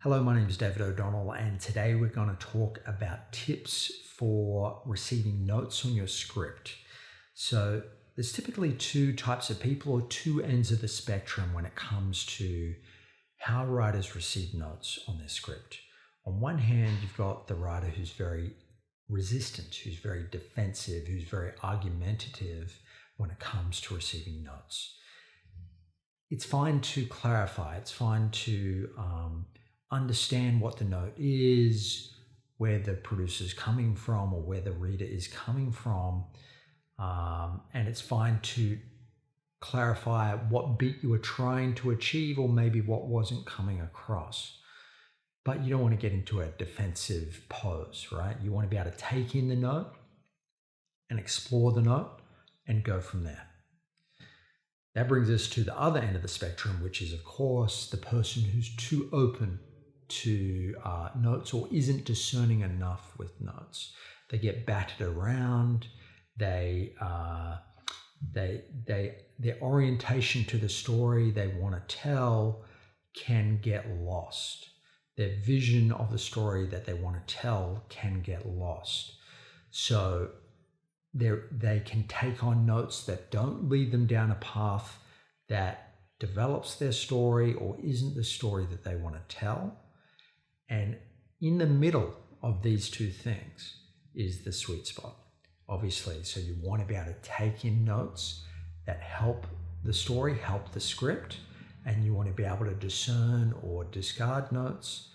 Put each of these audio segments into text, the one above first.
Hello, my name is David O'Donnell, and today we're going to talk about tips for receiving notes on your script. So there's typically two types of people, or two ends of the spectrum when it comes to how writers receive notes on their script. On one hand, you've got the writer who's very resistant, who's very defensive, who's very argumentative when it comes to receiving notes. It's fine to clarify, it's fine to understand what the note is, where the producer is coming from or where the reader is coming from. And it's fine to clarify what beat you were trying to achieve or maybe what wasn't coming across. But you don't want to get into a defensive pose, right? You want to be able to take in the note and explore the note and go from there. That brings us to the other end of the spectrum, which is, of course, the person who's too open to notes or isn't discerning enough with notes. They get batted around. Their orientation to the story they want to tell can get lost. Their vision of the story that they want to tell can get lost. So they can take on notes that don't lead them down a path that develops their story or isn't the story that they want to tell. And in the middle of these two things is the sweet spot, obviously. So you want to be able to take in notes that help the story, help the script, and you want to be able to discern or discard notes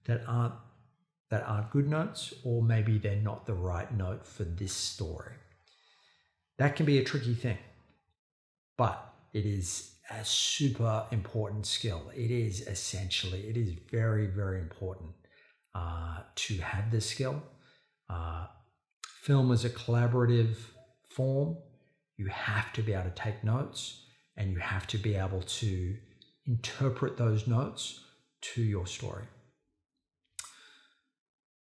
that aren't good notes, or maybe they're not the right note for this story. That can be a tricky thing, but it is a super important skill. It is very, very important to have this skill. Film is a collaborative form. You have to be able to take notes, and you have to be able to interpret those notes to your story.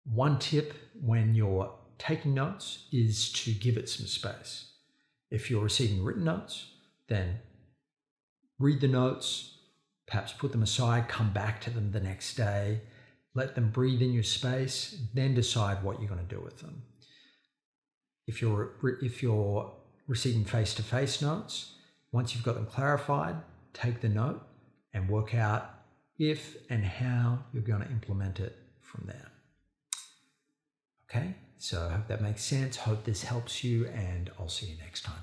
One tip when you're taking notes is to give it some space. If you're receiving written notes, then read the notes, perhaps put them aside, come back to them the next day, let them breathe in your space, then decide what you're going to do with them. If you're receiving face-to-face notes, once you've got them clarified, take the note and work out if and how you're going to implement it from there. Okay, so I hope that makes sense. Hope this helps you, and I'll see you next time.